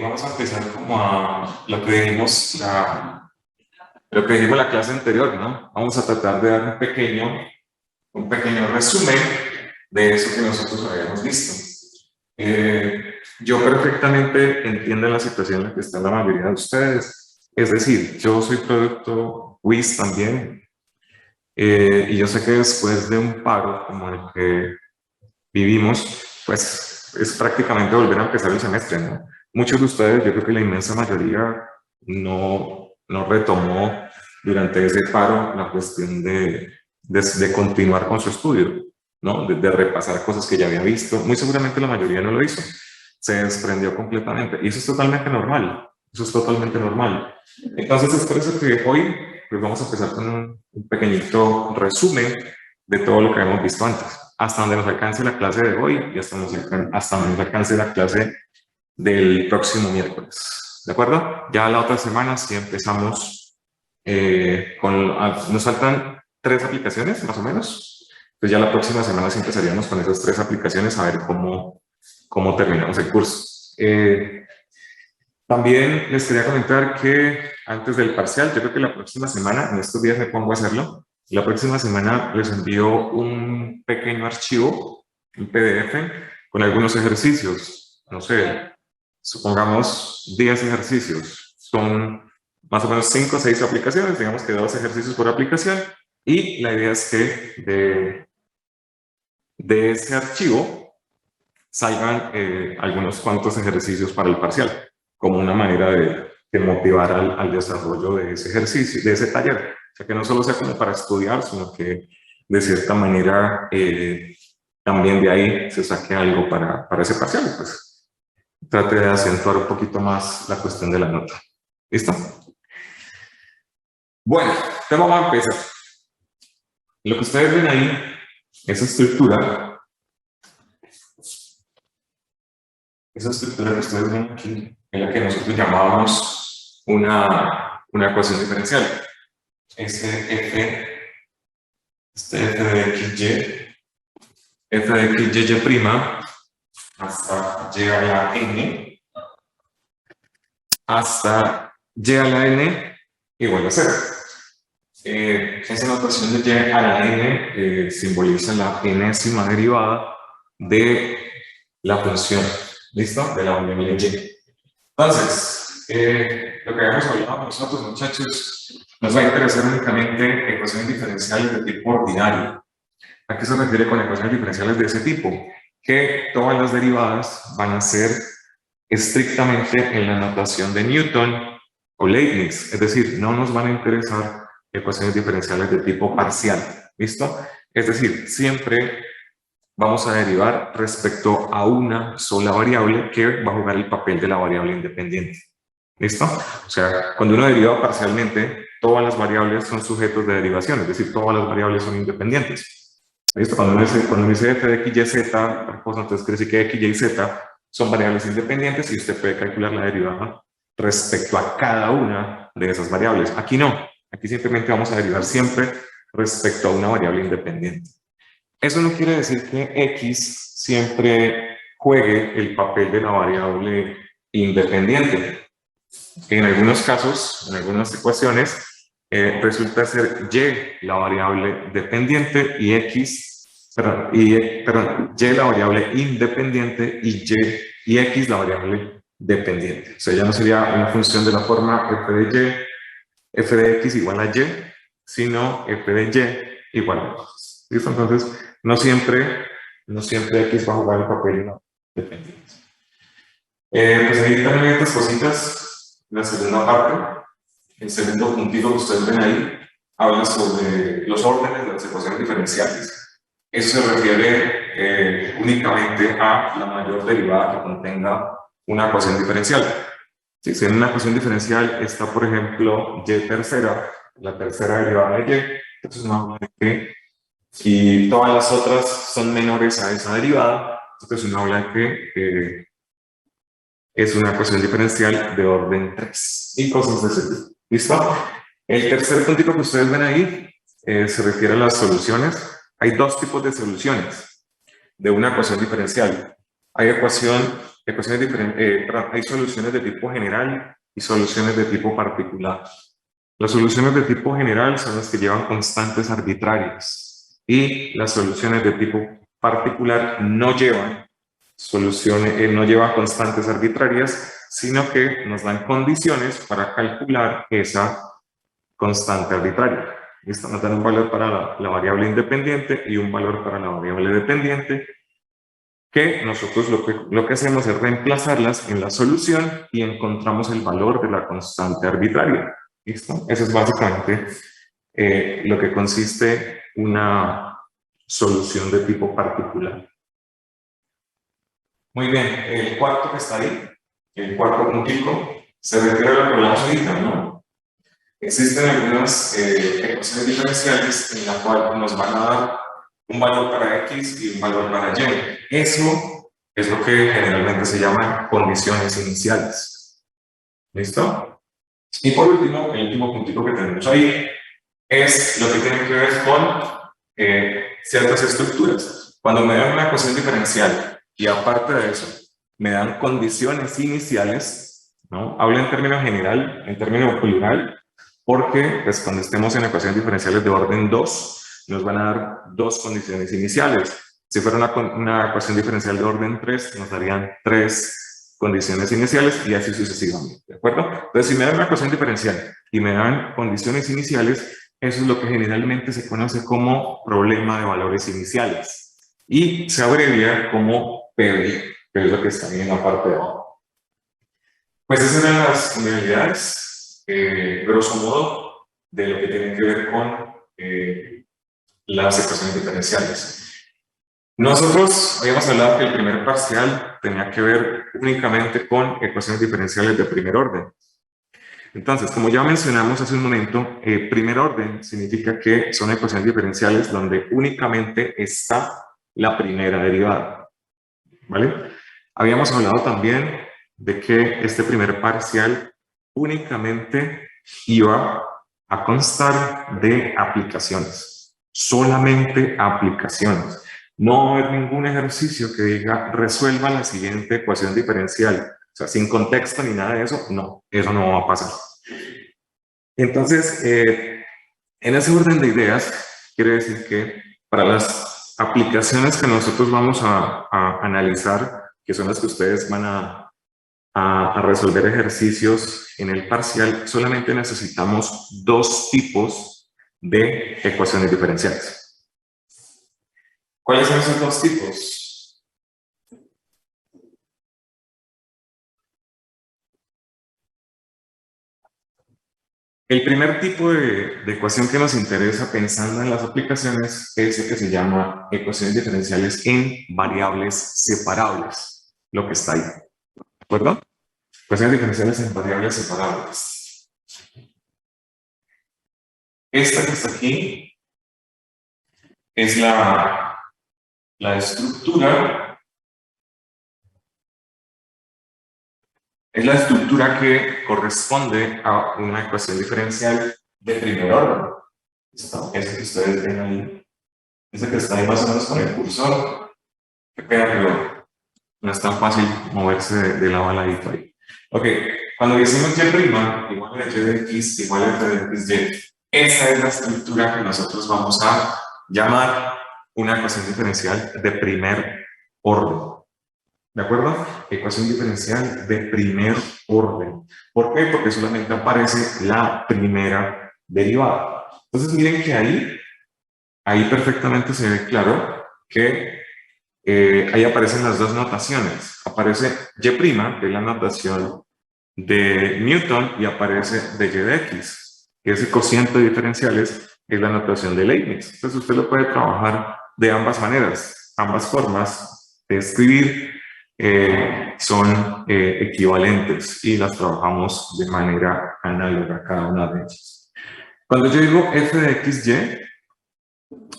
Vamos a empezar como a lo que dijimos la clase anterior, ¿no? Vamos a tratar de dar un pequeño resumen de eso que nosotros habíamos visto. Yo perfectamente entiendo la situación en la que está la mayoría de ustedes. Es decir, yo soy producto WIS también, y yo sé que después de un paro como el que vivimos, pues es prácticamente volver a empezar el semestre, ¿no? Muchos de ustedes, yo creo que la inmensa mayoría, no retomó durante ese paro la cuestión de continuar con su estudio, ¿no? De repasar cosas que ya había visto. Muy seguramente la mayoría no lo hizo. Se desprendió completamente. Y eso es totalmente normal. Eso es totalmente normal. Entonces, es por eso que hoy pues vamos a empezar con un pequeñito resumen de todo lo que hemos visto antes, hasta donde nos alcance la clase de hoy y hasta donde nos alcance la clase del próximo miércoles. ¿De acuerdo? Ya la otra semana sí empezamos nos faltan 3 aplicaciones, más o menos. Pues ya la próxima semana sí empezaríamos con esas 3 aplicaciones a ver cómo terminamos el curso. También les quería comentar que antes del parcial, yo creo que la próxima semana, en estos días me pongo a hacerlo, la próxima semana les envío un pequeño archivo, un PDF, con algunos ejercicios. No sé, supongamos 10 ejercicios. Son más o menos 5 o 6 aplicaciones, digamos que 2 ejercicios por aplicación. Y la idea es que de ese archivo salgan algunos cuantos ejercicios para el parcial, como una manera de motivar al desarrollo de ese ejercicio, de ese taller. O sea, que no solo sea como para estudiar, sino que de cierta manera también de ahí se saque algo para ese parcial. Pues trate de acentuar un poquito más la cuestión de la nota. ¿Listo? Bueno, entonces vamos a empezar. Lo que ustedes ven ahí, esa estructura que ustedes ven aquí, es la que nosotros llamábamos una ecuación diferencial. F de xy, f de xy' hasta y a la n, hasta y a la n igual a 0. Esa notación de y a la n simboliza la enésima derivada de la función, ¿listo? De la variable y. Entonces, lo que habíamos hablado nosotros, muchachos, nos va a interesar únicamente ecuaciones diferenciales de tipo ordinario. ¿A qué se refiere con ecuaciones diferenciales de ese tipo? Que todas las derivadas van a ser estrictamente en la notación de Newton o Leibniz, es decir, no nos van a interesar ecuaciones diferenciales de tipo parcial, ¿listo? Es decir, siempre vamos a derivar respecto a una sola variable que va a jugar el papel de la variable independiente. ¿Listo? O sea, cuando uno deriva parcialmente, todas las variables son sujetos de derivación, es decir, todas las variables son independientes. ¿Listo? Cuando uno dice f de x, y, z, entonces quiere decir que x, y, z son variables independientes y usted puede calcular la derivada respecto a cada una de esas variables. Aquí no, aquí simplemente vamos a derivar siempre respecto a una variable independiente. Eso no quiere decir que x siempre juegue el papel de la variable independiente. En algunos casos, en algunas ecuaciones, resulta ser y la variable dependiente y y la variable independiente y x la variable dependiente. O sea, ya no sería una función de la forma f de x igual a y, sino f de y igual a x. ¿Listo? Entonces, no siempre x va a jugar el papel no dependiente. Pues ahí también estas cositas, la segunda parte, el segundo puntito que ustedes ven ahí, habla sobre los órdenes de las ecuaciones diferenciales. Eso se refiere únicamente a la mayor derivada que contenga una ecuación diferencial. Si en una ecuación diferencial está, por ejemplo, y tercera, la tercera derivada de y, entonces no habla de que, y todas las otras son menores a esa derivada, entonces uno habla de que es una ecuación diferencial de orden 3 y cosas de ese tipo. ¿Listo? El tercer puntito que ustedes ven ahí se refiere a las soluciones. Hay 2 tipos de soluciones de una ecuación diferencial. Hay ecuación hay soluciones de tipo general y soluciones de tipo particular. Las soluciones de tipo general son las que llevan constantes arbitrarias y las soluciones de tipo particular no llevan no llevan constantes arbitrarias, sino que nos dan condiciones para calcular esa constante arbitraria. ¿Listo? Nos dan un valor para la variable independiente y un valor para la variable dependiente, que nosotros lo que hacemos es reemplazarlas en la solución y encontramos el valor de la constante arbitraria. ¿Listo? Eso es básicamente lo que consiste una solución de tipo particular. Muy bien, el cuarto que está ahí, el cuarto puntico, se refiere a lo que hablamos ahorita, ¿no? Existen algunas ecuaciones diferenciales en las cuales nos van a dar un valor para X y un valor para Y. Eso es lo que generalmente se llama condiciones iniciales. ¿Listo? Y por último, el último puntito que tenemos ahí es lo que tiene que ver con ciertas estructuras. Cuando me dan una ecuación diferencial y aparte de eso me dan condiciones iniciales, ¿no? Hablo en términos general, en términos plural, porque pues, cuando estemos en ecuaciones diferenciales de orden 2, nos van a dar dos condiciones iniciales. Si fuera una ecuación diferencial de orden 3, nos darían 3 condiciones iniciales y así sucesivamente, ¿de acuerdo? Entonces, si me dan una ecuación diferencial y me dan condiciones iniciales, eso es lo que generalmente se conoce como problema de valores iniciales y se abrevia como PBI, que es lo que está ahí en la parte de abajo. Pues esas eran las unidades, grosso modo, de lo que tiene que ver con las ecuaciones diferenciales. Nosotros habíamos hablado que el primer parcial tenía que ver únicamente con ecuaciones diferenciales de primer orden. Entonces, como ya mencionamos hace un momento, primer orden significa que son ecuaciones diferenciales donde únicamente está la primera derivada, ¿vale? Habíamos hablado también de que este primer parcial únicamente iba a constar de aplicaciones, solamente aplicaciones. No va a haber ningún ejercicio que diga resuelva la siguiente ecuación diferencial, o sea, sin contexto ni nada de eso, no, eso no va a pasar. Entonces, en ese orden de ideas, quiere decir que para las aplicaciones que nosotros vamos a analizar, que son las que ustedes van a resolver ejercicios en el parcial, solamente necesitamos dos tipos de ecuaciones diferenciales. ¿Cuáles son esos dos tipos? El primer tipo de ecuación que nos interesa pensando en las aplicaciones es el que se llama ecuaciones diferenciales en variables separables, lo que está ahí. ¿De acuerdo? Ecuaciones diferenciales en variables separables. Esta que está aquí es la estructura. Es la estructura que corresponde a una ecuación diferencial de primer orden. Esa que ustedes ven ahí. Esa que está ahí más o menos con el cursor. Qué pena, pero no es tan fácil moverse de la baladito ahí. Ok, cuando decimos y' igual a y de x igual a f de xy, esa es la estructura que nosotros vamos a llamar una ecuación diferencial de primer orden. ¿De acuerdo? Ecuación diferencial de primer orden. ¿Por qué? Porque solamente aparece la primera derivada. Entonces miren que ahí perfectamente se ve claro que ahí aparecen las dos notaciones. Aparece y', que es la notación de Newton, y aparece de y de x, que ese cociente de diferenciales es la notación de Leibniz. Entonces usted lo puede trabajar de ambas maneras, ambas formas de escribir son equivalentes y las trabajamos de manera análoga cada una de ellas. Cuando yo digo f de xy,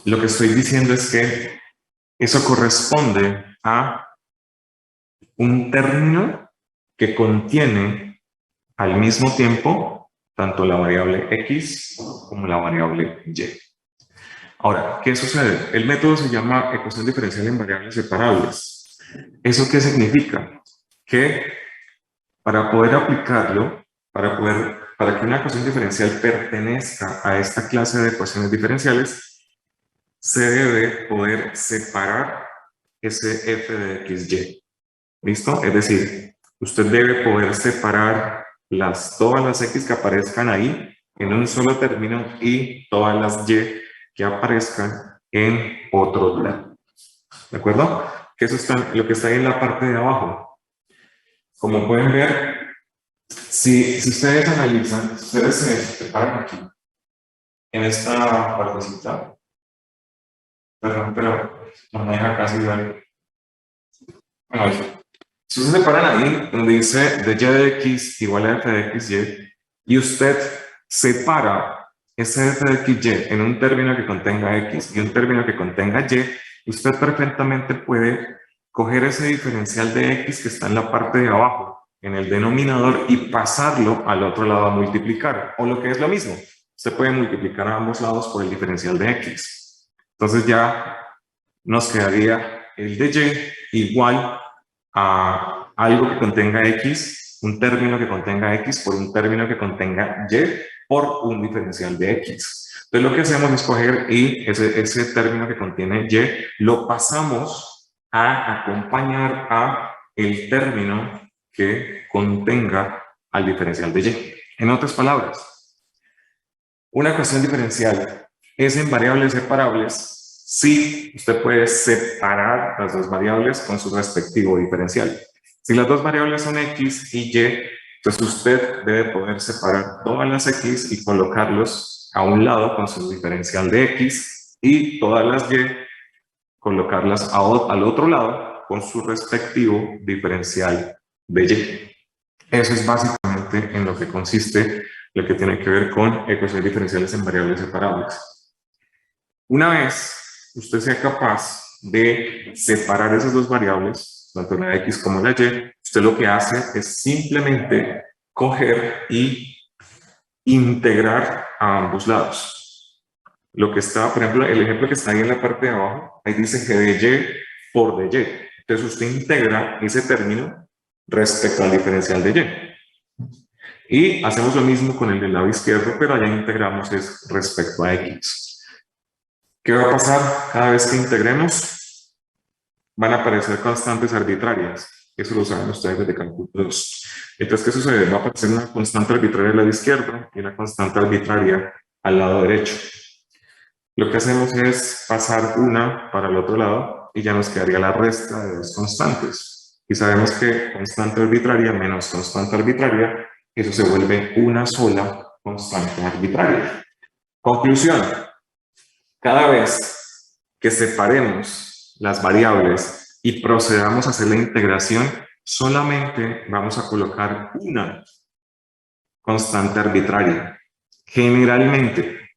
lo que estoy diciendo es que eso corresponde a un término que contiene al mismo tiempo tanto la variable x como la variable y. Ahora, ¿qué sucede? El método se llama ecuación diferencial en variables separables. ¿Eso qué significa? que para poder aplicarlo, para que una ecuación diferencial pertenezca a esta clase de ecuaciones diferenciales, se debe poder separar ese f de xy. ¿Listo? Es decir, usted debe poder separar todas las x que aparezcan ahí en un solo término y todas las y que aparezcan en otro lado. ¿De acuerdo? Que eso está, lo que está ahí en la parte de abajo. Como pueden ver, si ustedes analizan, ustedes se separan aquí, en esta partecita. Perdón, pero no me deja casi ver. Bueno, si ustedes se paran ahí, donde dice de y de x igual a f de xy, y usted separa ese f de xy en un término que contenga x y un término que contenga y, usted perfectamente puede coger ese diferencial de x que está en la parte de abajo, en el denominador, y pasarlo al otro lado a multiplicar, o lo que es lo mismo, usted puede multiplicar a ambos lados por el diferencial de x. Entonces ya nos quedaría el de y igual a algo que contenga x, un término que contenga x por un término que contenga y por un diferencial de x. Entonces lo que hacemos es coger y ese término que contiene y lo pasamos a acompañar a el término que contenga al diferencial de y. En otras palabras, una ecuación diferencial es en variables separables si usted puede separar las dos variables con su respectivo diferencial. Si las dos variables son x y y, entonces usted debe poder separar todas las x y colocarlos a un lado con su diferencial de x y todas las y colocarlas al otro lado con su respectivo diferencial de y. Eso es básicamente en lo que consiste lo que tiene que ver con ecuaciones diferenciales en variables separables. Una vez usted sea capaz de separar esas dos variables, tanto la x como la y, usted lo que hace es simplemente coger y integrar a ambos lados. Lo que está, por ejemplo, el ejemplo que está ahí en la parte de abajo, ahí dice g de y por de y. Entonces usted integra ese término respecto al diferencial de y. Y hacemos lo mismo con el del lado izquierdo, pero allá integramos es respecto a x. ¿Qué va a pasar cada vez que integremos? Van a aparecer constantes arbitrarias. Eso lo saben ustedes desde cálculo 2. Entonces, ¿qué sucede? Va a aparecer una constante arbitraria al lado izquierdo y una constante arbitraria al lado derecho. Lo que hacemos es pasar una para el otro lado y ya nos quedaría la resta de dos constantes. Y sabemos que constante arbitraria menos constante arbitraria, eso se vuelve una sola constante arbitraria. Conclusión. Cada vez que separemos las variables y procedamos a hacer la integración, solamente vamos a colocar una constante arbitraria. Generalmente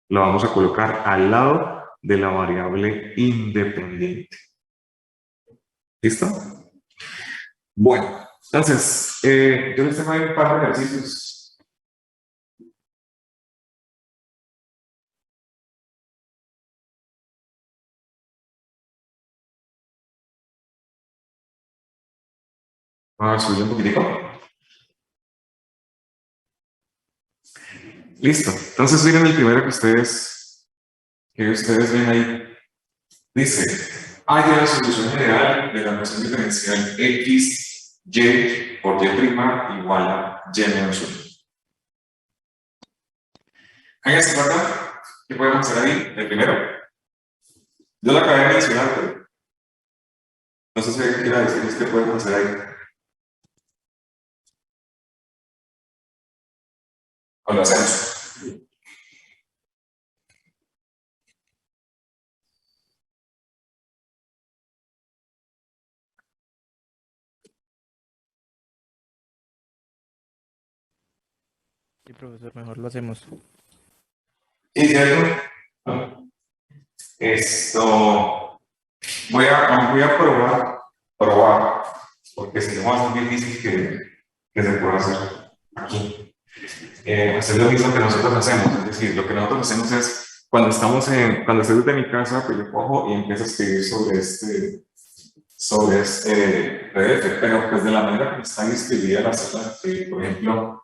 lo vamos a colocar al lado de la variable independiente. ¿Listo? Bueno, entonces, yo les tengo ahí un par de ejercicios. Vamos a subir un poquitico. Listo. Entonces miren el primero que ustedes ven ahí. Dice, haya la solución general de la ecuación diferencial x, y por y' igual a y menos 1. Háganse cuenta que podemos hacer ahí el primero. Yo lo acabé de mencionar, pero no sé si alguien quiera decirles qué podemos hacer ahí. O lo hacemos. Sí, profesor, mejor lo hacemos. Sí, ¿cierto? Esto, voy a probar, porque si no va a ser difícil que se pueda hacer aquí. Hacer lo mismo que nosotros hacemos, es decir, lo que nosotros hacemos es, cuando estoy desde mi casa, pues yo cojo y empiezo a escribir sobre este PDF, pero pues de la manera que está distribuida la sala, por ejemplo,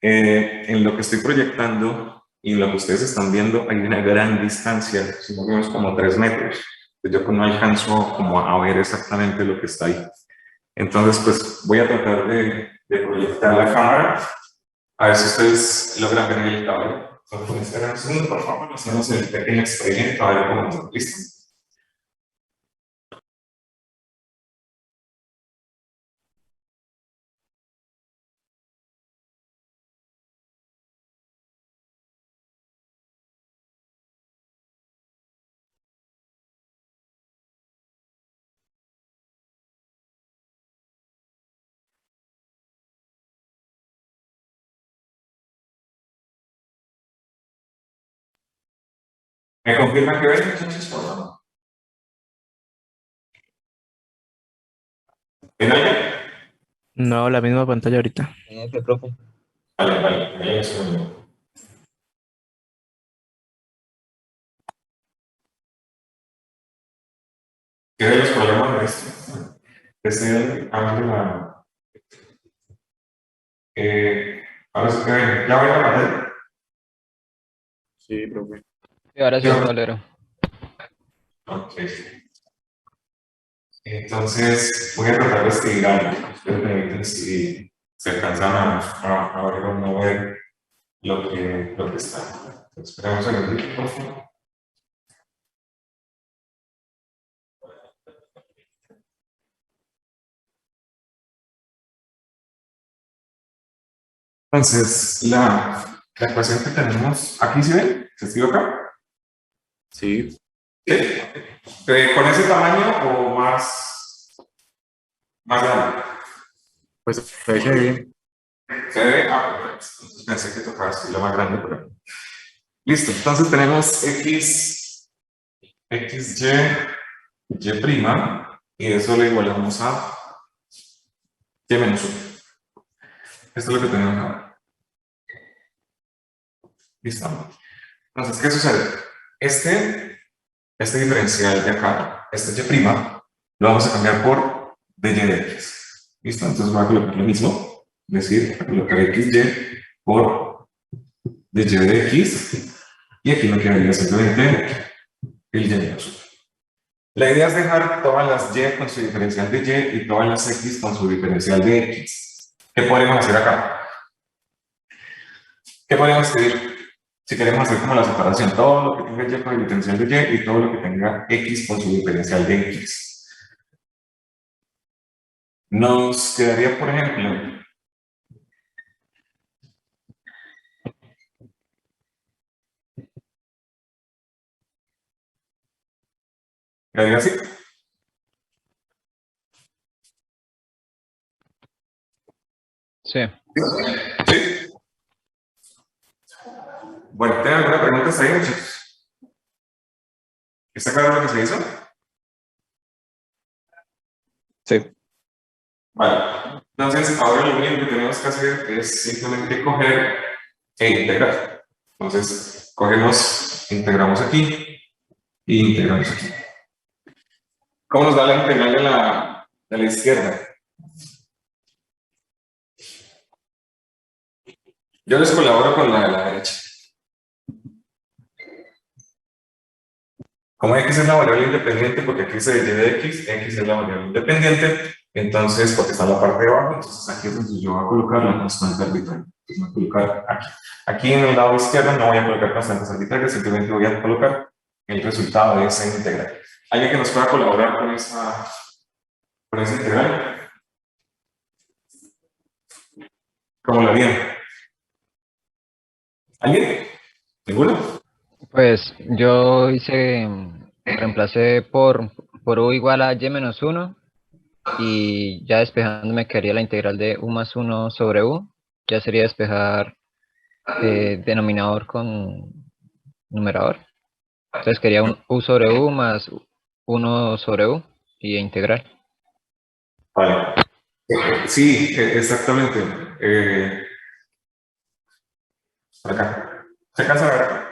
en lo que estoy proyectando y en lo que ustedes están viendo hay una gran distancia, si no vemos como 3 metros. Yo no alcanzo como a ver exactamente lo que está ahí. Entonces, pues voy a tratar de proyectar la cámara, a ver si ustedes logran ver el tablero. Entonces, esperen un segundo, por favor, hacemos el pequeño experimento, a ver cómo está. ¿Listo? ¿Me confirman que ven, muchachos, por favor? ¿Ven alguien? No, la misma pantalla ahorita. Profe. Vale, vale, vale, eso. ¿Qué de los problemas de esto? Desde antes la. Ahora sí que ven, ¿ya ven la pantalla? Sí, profe. Sí, ahora sí, tablero. Ok. Entonces, voy a tratar de estirar. Ustedes me dicen si se alcanzan a ver o no ver lo que está. Entonces, esperemos un segundito, por favor. Entonces, la ecuación que tenemos aquí, ¿sí ven? ¿Se escribe acá? Sí. ¿Sí? ¿Con ese tamaño o más grande? Pues se ve bien. ¿Se ve? Entonces pensé que tocaba lo más grande, pero. Listo, entonces tenemos x, y prima, y eso lo igualamos a y menos 1. Esto es lo que tenemos acá. Listo. Entonces, ¿qué sucede? Este diferencial de acá, este y prima, lo vamos a cambiar por dy de x. ¿Listo? Entonces voy a colocar lo mismo, es decir, colocar xy por dy de x, y aquí me quedaría simplemente el y menos 1. La idea es dejar todas las y con su diferencial de y y todas las x con su diferencial de x. ¿Qué podemos hacer acá? ¿Qué podemos escribir? Si queremos hacer como la separación, todo lo que tenga y con el diferencial de y todo lo que tenga x con su diferencial de x. Nos quedaría, por ejemplo, quedaría así. Sí. ¿Sí? Bueno, ¿tienen alguna pregunta hasta ahí, muchachos? ¿Está claro lo que se hizo? Sí. Vale. Entonces, ahora lo único que tenemos que hacer es simplemente coger e integrar. Entonces, cogemos, integramos aquí y integramos aquí. ¿Cómo nos da la integral de la izquierda? Yo les colaboro con la de la derecha. Como x es la variable independiente, porque aquí se y de x es la variable independiente, entonces, porque está en la parte de abajo, entonces aquí es donde yo voy a colocar la constante arbitraria. Entonces voy a colocar aquí. Aquí en el lado izquierdo no voy a colocar constantes arbitrarias, simplemente voy a colocar el resultado de esa integral. ¿Alguien que nos pueda colaborar con esa integral? ¿Cómo la vieron? ¿Alguien? ¿Ninguno? Pues yo reemplacé por u igual a y menos 1 y ya despejando me quedaría la integral de u más 1 sobre u. Ya sería despejar denominador con numerador. Entonces quería un u sobre u más 1 sobre u y integral. Vale. Sí, exactamente. Por acá. ¿Se alcanza a ver acá?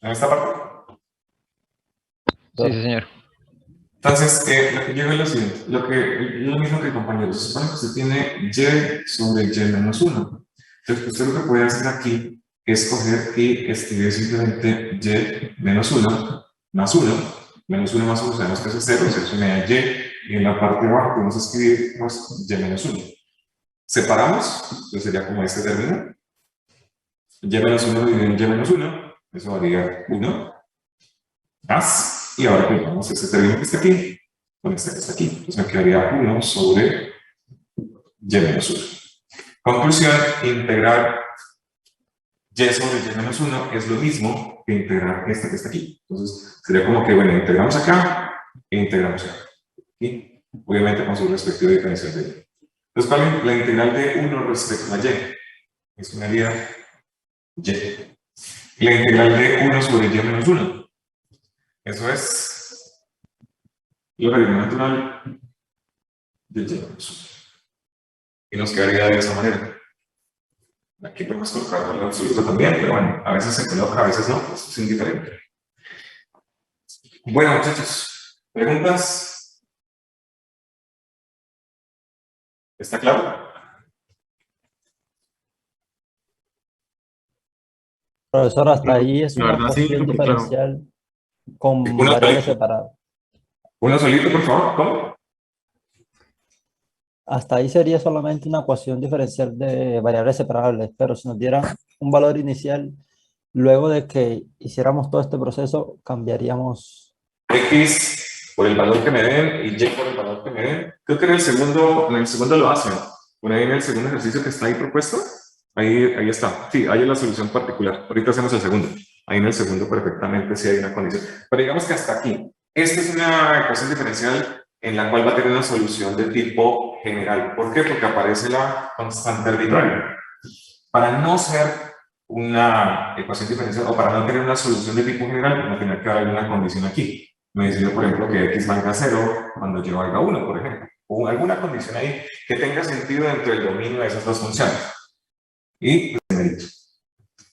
¿En esta parte? Sí, sí, señor. Entonces, lo que llega es lo siguiente, lo mismo que el compañero, se supone que usted tiene y sobre y menos 1. Entonces, usted lo que puede hacer aquí es coger y escribir simplemente y menos 1 más 1, menos 1 más 1 sabemos que eso es 0, se une a y en la parte de abajo podemos escribir pues, y menos 1. Separamos, entonces sería como este término, y menos 1 dividido en y menos 1, eso daría 1, más, y ahora colocamos este término que está aquí, con este que está aquí. Entonces me quedaría 1 sobre y menos 1. Conclusión, integrar y sobre y menos 1 es lo mismo que integrar este que está aquí. Entonces sería como que, bueno, integramos acá e integramos acá. ¿Sí? Obviamente con su respectiva diferencial de y. Entonces, ¿cuál es la integral de 1 respecto a y? Es una y. La integral de 1 sobre y menos 1. Eso es logaritmo natural de y menos 1. Y nos quedaría de esa manera. Aquí podemos colocar valor absoluto también, pero bueno, a veces se coloca, a veces no, pues es indiferente. Bueno, muchachos, ¿preguntas? ¿Está claro? Profesor, hasta ahí es La una verdad, sí, ecuación súper claro. diferencial con Uno variables solito, separadas. uno solito, por favor, ¿cómo? Hasta ahí sería solamente una ecuación diferencial de variables separables, pero si nos dieran un valor inicial, luego de que hiciéramos todo este proceso, cambiaríamos. X por el valor que me den y Y por el valor que me den. Creo que en el segundo lo hacen. Por ahí en el segundo ejercicio que está ahí propuesto, ahí está. Sí, ahí es la solución particular. Ahorita hacemos el segundo. Ahí en el segundo perfectamente sí hay una condición. Pero digamos que hasta aquí. Esta es una ecuación diferencial en la cual va a tener una solución de tipo general. ¿Por qué? Porque aparece la constante arbitraria. Para no ser una ecuación diferencial o para no tener una solución de tipo general, vamos a tener que dar alguna condición aquí. Me decía, por ejemplo, que x valga 0 cuando y valga 1, por ejemplo. O alguna condición ahí que tenga sentido dentro del dominio de esas dos funciones. Y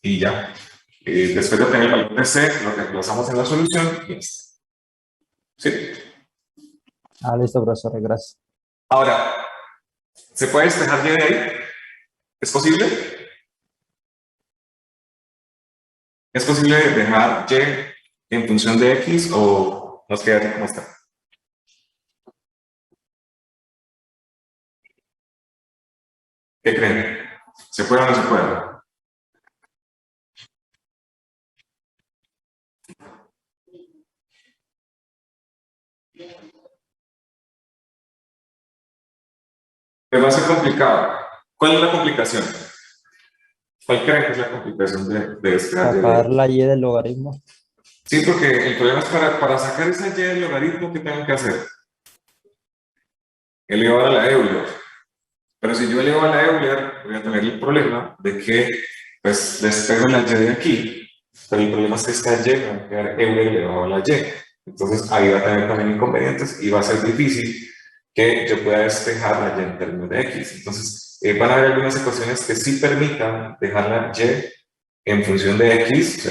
y ya. Después de obtener el valor de c, lo reemplazamos en la solución y ya está. ¿Sí? Ah, listo, profesor, gracias. Ahora, ¿se puede despejar y de ahí? ¿Es posible? ¿Es posible dejar y en función de x o nos queda así como está? ¿Qué creen? ¿Se puede o no se puede? Pero va a ser complicado. ¿Cuál es la complicación? ¿Cuál creen que es la complicación de despejar y de Sacar ahí? la y del logaritmo. Sí, porque el problema es para sacar esa y del logaritmo, ¿qué tengo que hacer? Elevar a la Euler. Pero si yo elevo a la Euler, voy a tener el problema de que pues despego la y de aquí, pero el problema es que esta y me va a quedar Euler elevado a la y. Entonces ahí va a tener también inconvenientes y va a ser difícil que yo pueda despejar la y en términos de x. Entonces van a haber algunas ecuaciones que sí permitan dejar la y en función de x, o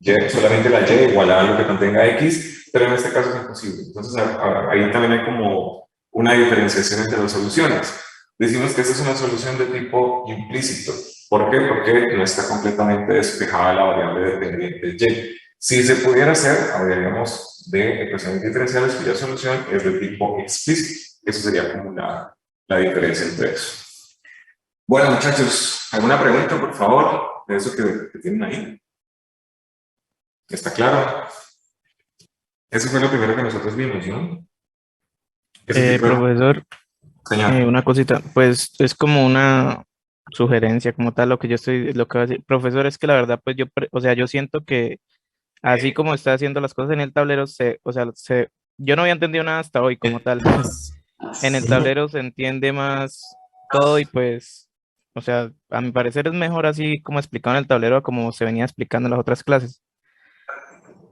sea, solamente la y igualada a lo que contenga x, pero en este caso es imposible. Entonces ahí también hay como una diferenciación entre las soluciones. Decimos que esta es una solución de tipo implícito. ¿Por qué? Porque no está completamente despejada la variable dependiente y. Si se pudiera hacer, hablaríamos de ecuaciones diferenciales cuya solución es de tipo explícito. Eso sería como la diferencia entre eso. Bueno, muchachos, ¿alguna pregunta, por favor, de eso que tienen ahí? ¿Está claro? Eso fue lo primero que nosotros vimos, ¿no? Ese tipo de... Profesor, Señor. una cosita, pues es como una sugerencia como tal lo que yo estoy, lo que voy a decir. Profesor, es que la verdad, pues o sea, yo siento que así como está haciendo las cosas en el tablero, yo no había entendido nada hasta hoy como tal. En el tablero se entiende más todo y pues, o sea, a mi parecer es mejor así como explicado en el tablero a como se venía explicando en las otras clases.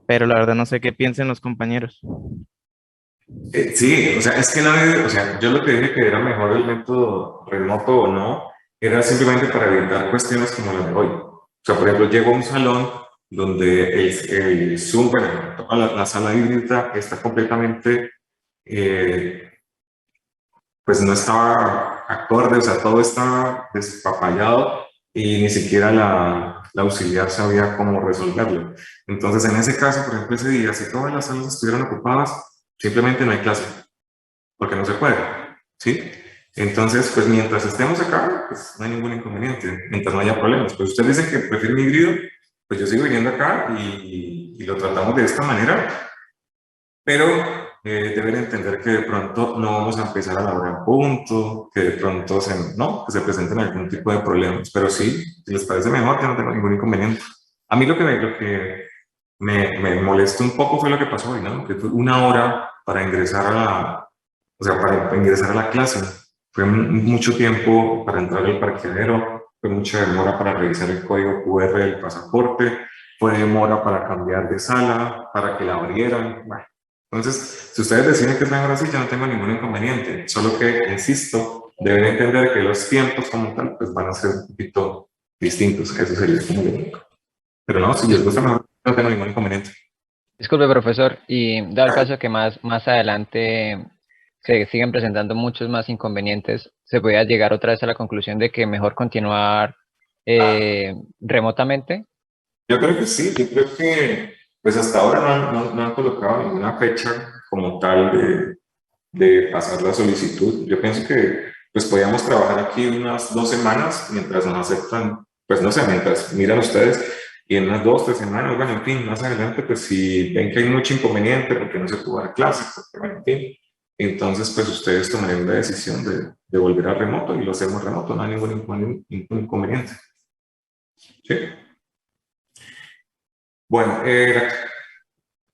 Pero la verdad no sé qué piensen los compañeros. Sí, o sea, es que nadie, o sea, yo lo que dije que era mejor el método remoto o no, era simplemente para evitar cuestiones como las de hoy. O sea, por ejemplo, llego a un salón donde el Zoom, bueno, toda la sala híbrida está completamente pues no estaba acorde, o sea, todo estaba despapallado y ni siquiera la auxiliar sabía cómo resolverlo. Entonces, en ese caso, por ejemplo, ese día, si todas las salas estuvieran ocupadas, simplemente no hay clase, porque no se puede, ¿sí? Entonces, pues mientras estemos acá, pues no hay ningún inconveniente, mientras no haya problemas. Pues usted dice que prefiere un híbrido, pues yo sigo viniendo acá y lo tratamos de esta manera, pero deben entender que de pronto no vamos a empezar a la hora en punto, que de pronto no, que se presenten algún tipo de problemas, pero sí, si les parece mejor, yo no tengo ningún inconveniente. A mí lo que me molestó un poco fue lo que pasó hoy, ¿no? Que fue una hora para ingresar o sea, para ingresar a la clase. Fue mucho tiempo para entrar al parqueadero, fue mucha demora para revisar el código QR del pasaporte, fue demora para cambiar de sala, para que la abrieran. Bueno, entonces, si ustedes deciden que es mejor así, yo no tengo ningún inconveniente, solo que, insisto, deben entender que los tiempos como tal, pues van a ser un poquito distintos, eso sería como lo único. Pero no, si les gusta mejor, no tengo ningún inconveniente. Disculpe, profesor, y dado el caso que más adelante se siguen presentando muchos más inconvenientes, ¿se podría llegar otra vez a la conclusión de que mejor continuar remotamente? Yo creo que sí, yo creo que pues hasta ahora no han colocado ninguna fecha como tal de pasar la solicitud. Yo pienso que pues podríamos trabajar aquí unas 2 semanas mientras nos aceptan, pues no sé, mientras miran ustedes y en unas 2, 3 semanas, bueno, en fin, más adelante pues si ven que hay mucho inconveniente porque no se pudo dar clases, porque bueno, en fin, entonces pues ustedes tomarían la decisión de volver a remoto y lo hacemos remoto, no hay ningún inconveniente. ¿Sí? Bueno,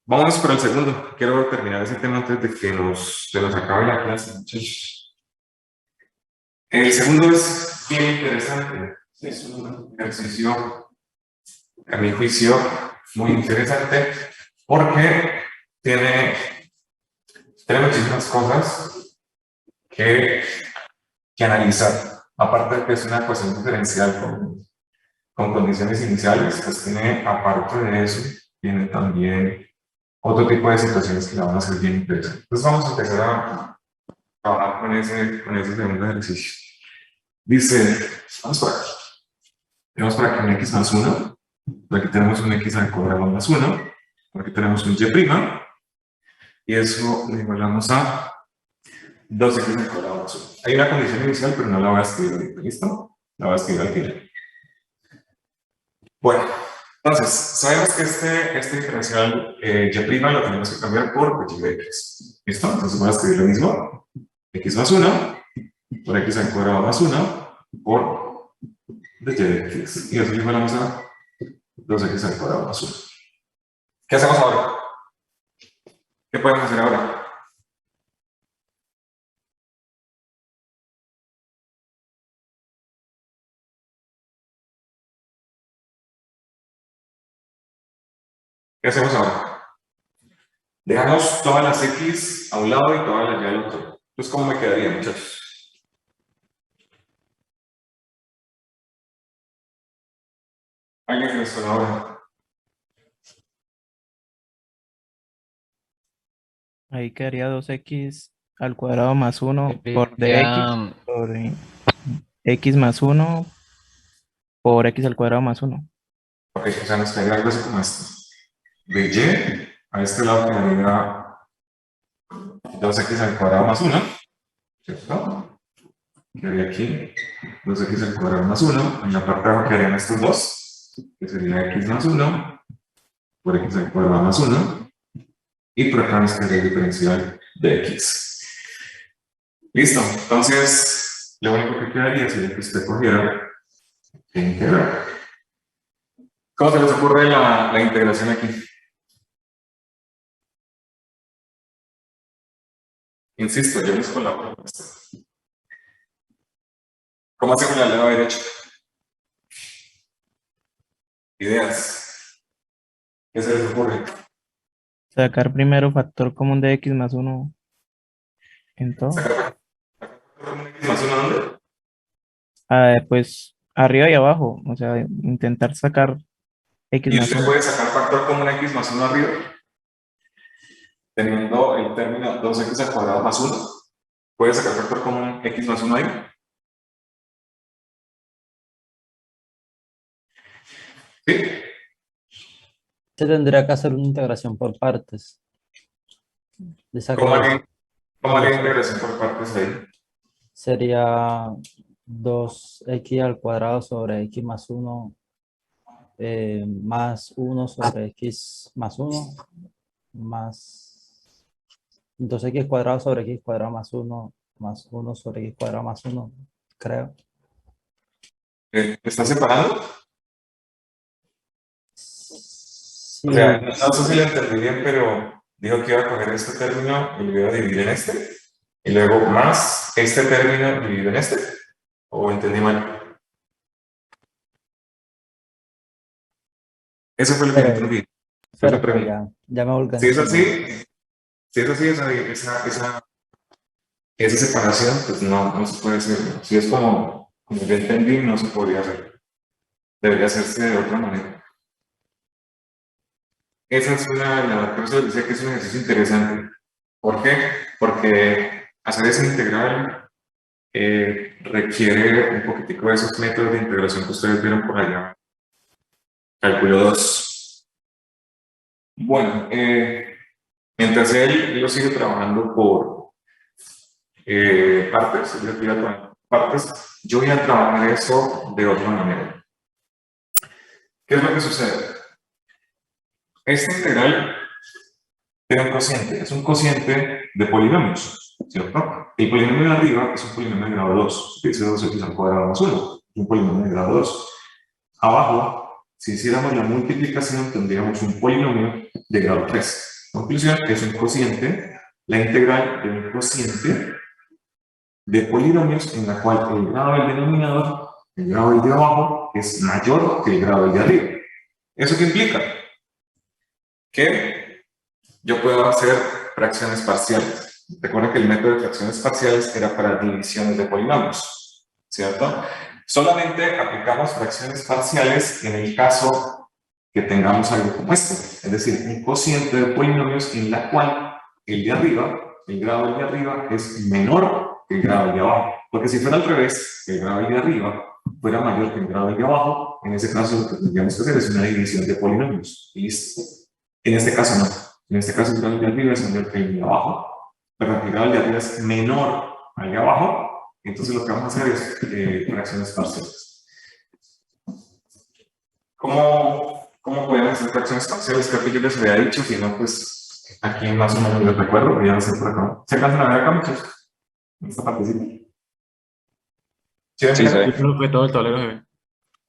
vámonos por el segundo. Quiero terminar ese tema antes de que se nos acabe la clase, muchachos. El segundo es bien interesante. Es un ejercicio, a mi juicio, muy interesante porque tiene muchísimas cosas que analizar. Aparte de que es una ecuación diferencial con condiciones iniciales, pues tiene, aparte de eso, tiene también otro tipo de situaciones que la van a hacer bien interesantes. Entonces vamos a empezar a trabajar con ese segundo ejercicio. Dice, vamos por aquí. Tenemos por aquí un x más 1, por aquí tenemos un x al cuadrado más 1, por aquí tenemos un y', y eso lo igualamos a 2x al cuadrado más 1. Hay una condición inicial, pero no la voy a escribir ahorita, ¿listo? La voy a escribir al final. Bueno, entonces, sabemos que este diferencial y' lo tenemos que cambiar por y de x. ¿Listo? Entonces voy a escribir lo mismo. X más 1 por x al cuadrado más 1 por y de x. Y eso lo igualamos a 2x al cuadrado más 1. ¿Qué hacemos ahora? ¿Qué podemos hacer ahora? ¿Qué hacemos ahora? Dejamos todas las x a un lado y todas las y al otro. Entonces, ¿cómo me quedaría, muchachos? ¿Alguien que me suena ahora? Ahí quedaría 2x al cuadrado más 1 por dx Ya, por x más 1 por x al cuadrado más 1. Ok, o sea, nos quedaría algo así como esto. De y a este lado quedaría 2x al cuadrado más 1, ¿cierto? Quedaría aquí 2x al cuadrado más 1. En la parte de abajo quedarían estos dos, que sería x más 1 por x al cuadrado más 1. Y por acá nos quedaría el diferencial de x. Listo. Entonces, lo único que quedaría sería que usted cogiera e integrar. ¿Cómo se les ocurre la integración aquí? Insisto, yo les colaboro con esto. ¿Cómo hacemos el lado derecho? Ideas. ¿Qué se les ocurre? Sacar primero factor común de x más 1 en todo. ¿Sacar x más 1 dónde? Pues arriba y abajo, o sea, intentar sacar x ¿Y más usted 1. puede sacar factor común x más 1 arriba? teniendo el término 2x al cuadrado más 1, ¿puedes sacar factor común x más 1 ahí? ¿Sí? Se tendría que hacer una integración por partes. De esa ¿Cómo cosa. haría integración por partes ahí? Sería 2x al cuadrado sobre x más 1 más 1 sobre x más 1 más 2x cuadrado sobre x cuadrado más 1 sobre x cuadrado más 1, creo. ¿Estás separando? Sí, O sea, no sé si lo entendí bien, pero dijo que iba a coger este término y lo iba a dividir en este, y luego más este término dividido en este, ¿o entendí mal? Eso fue lo que Pero- entendí. Esa es pero la pregunta. ya me Si es organizo. así, si es así, esa separación, pues no se puede hacer. ¿No? Si es como yo entendí, no se podría hacer. Debería hacerse de otra manera. Esa es por eso decía que es un ejercicio interesante. ¿Por qué? Porque hacer esa integral requiere un poquitico de esos métodos de integración que ustedes vieron por allá. Cálculo 2. Bueno, mientras él lo sigue trabajando por partes, yo voy a trabajar eso de otra manera. ¿Qué es lo que sucede? Esta integral tiene un cociente, es un cociente de polinomios, ¿cierto? El polinomio de arriba es un polinomio de grado 2, que es 2x al cuadrado más 1, es un polinomio de grado 2. Abajo, si hiciéramos la multiplicación, tendríamos un polinomio de grado 3. Conclusión, es un cociente, la integral de un cociente de polinomios en la cual el grado del denominador, el grado del de abajo, es mayor que el grado del de arriba. ¿Eso qué implica? Que yo puedo hacer fracciones parciales. Recuerden que el método de fracciones parciales era para divisiones de polinomios, ¿cierto? Solamente aplicamos fracciones parciales en el caso que tengamos algo como este, es decir, un cociente de polinomios en la cual el de arriba, el grado del de arriba es menor que el grado del de abajo. Porque si fuera al revés, que el grado del de arriba fuera mayor que el grado del de abajo, en ese caso lo que tendríamos que hacer es una división de polinomios. ¿Listo? En este caso no. En este caso el grado de arriba es mayor que el de abajo. Perdón, el grado de arriba es menor al de abajo. Entonces lo que vamos a hacer es fracciones parciales. ¿Cómo podemos hacer fracciones parciales? Creo que yo les había dicho, si no, pues aquí más o menos les recuerdo, ya no sé por acá. ¿Se alcanzan a ver acá, muchachos? En esta partecita. ¿Sí, Sí, yo creo que todo el tablero se ve.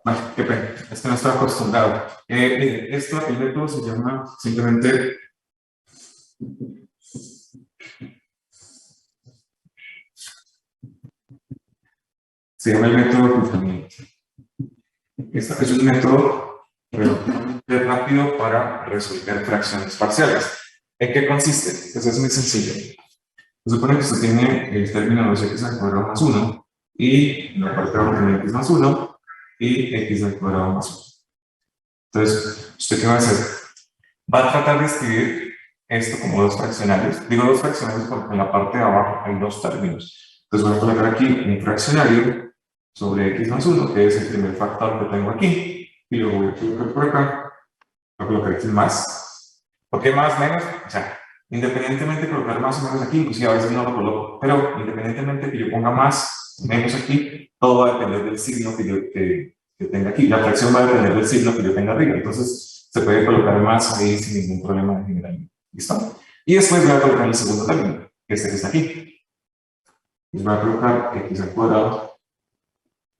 Vale, qué pena, es que no estoy acostumbrado. Mire, el método se llama simplemente se llama el método de cruzamiento. Este es un método relativamente rápido para resolver fracciones parciales. ¿En qué consiste? Pues es muy sencillo. Se supone que usted tiene el término 2x al cuadrado más 1 y la parte de abajo tiene x más 1 y x al cuadrado más 1. Entonces, ¿usted qué va a hacer? Va a tratar de escribir esto como dos fraccionarios. Digo dos fraccionarios porque en la parte de abajo hay dos términos. Entonces voy a colocar aquí un fraccionario sobre x más 1, que es el primer factor que tengo aquí, y luego voy a colocar por acá, voy a colocar aquí más. ¿Por qué más, menos? O sea, independientemente de colocar más o menos aquí, inclusive a veces no lo coloco, pero independientemente que yo ponga más, menos aquí, todo va a depender del signo que tenga aquí. La fracción va a depender del signo que yo tenga arriba, entonces se puede colocar más ahí sin ningún problema en general. ¿Listo? Y después voy a colocar el segundo término, que está aquí. Y voy a colocar x al cuadrado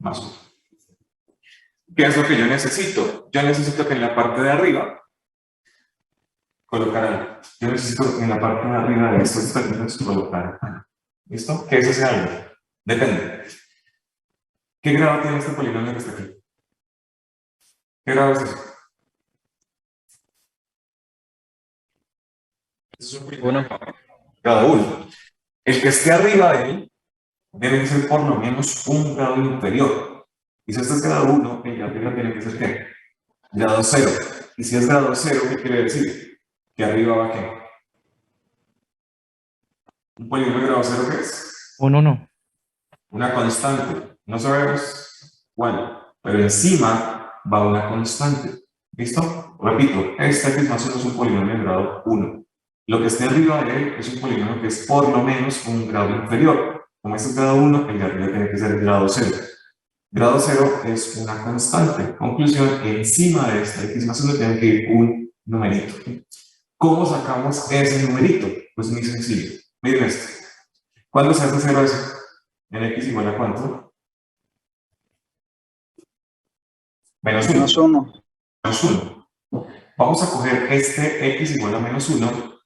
más 1. ¿Qué es lo que yo necesito? Yo necesito que en la parte de arriba colocar algo. Yo necesito en la parte de arriba de estos términos colocar algo. ¿Listo? ¿Qué es ese algo? Depende. ¿Qué grado tiene este polinomio que está aquí? ¿Qué grado es eso? Es un polinomio grado 1. El que esté arriba de él debe ser por lo menos un grado inferior. Y si este es grado 1, el de arriba tiene que ser ¿qué? Grado 0. Y si es grado 0, ¿qué quiere decir? Que arriba va ¿qué? ¿Un polinomio de grado cero qué es? Un 1. Una constante. No sabemos cuál, pero encima va una constante. ¿Listo? Repito, este x más 1 es un polinomio de grado 1. Lo que esté arriba de él es un polinomio que es por lo menos un grado inferior. Como este es grado 1, el de arriba tiene que ser grado 0. Grado 0 es una constante. Conclusión, encima de esta x más 1 tiene que ir un numerito. ¿Cómo sacamos ese numerito? Pues muy sencillo. Miren esto. ¿Cuándo se hace 0 eso? ¿En x igual a cuánto? Menos 1. Menos 1. Menos 1. Vamos a coger este x igual a menos 1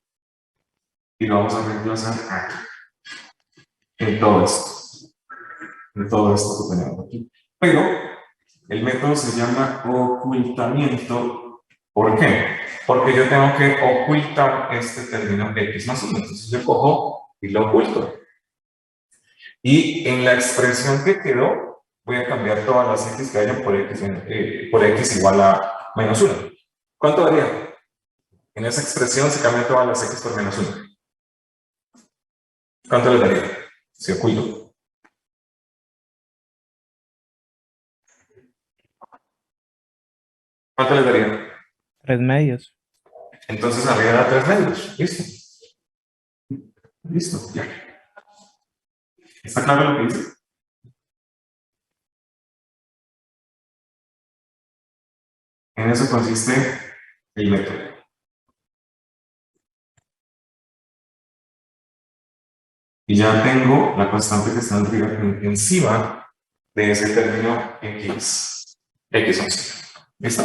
y lo vamos a reemplazar aquí. En todo esto. En todo esto que tenemos aquí. Pero el método se llama ocultamiento. ¿Por qué? Porque yo tengo que ocultar este término x más 1. Entonces yo cojo y lo oculto. Y en la expresión que quedó, voy a cambiar todas las x que hayan por x igual a menos 1. ¿Cuánto daría? En esa expresión se cambian todas las x por menos 1. ¿Cuánto le daría? Si oculto. ¿Cuánto le daría? 3 medios. Entonces arriba da 3 medios. Listo. Listo, ya. ¿Está claro lo que dice? En eso consiste el método. Y ya tengo la constante que está encima de ese término x. X11. ¿Listo?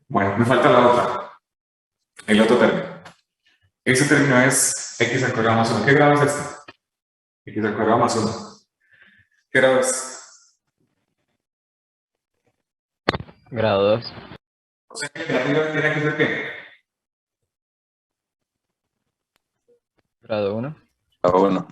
Bueno, me falta la otra. El otro término. Ese término es x al cuadrado más 1. ¿Qué grado es este? X al cuadrado más 1. ¿Qué grado es? Grado 2. O sea que el de arriba tiene que ser ¿qué? Grado 1. Grado 1.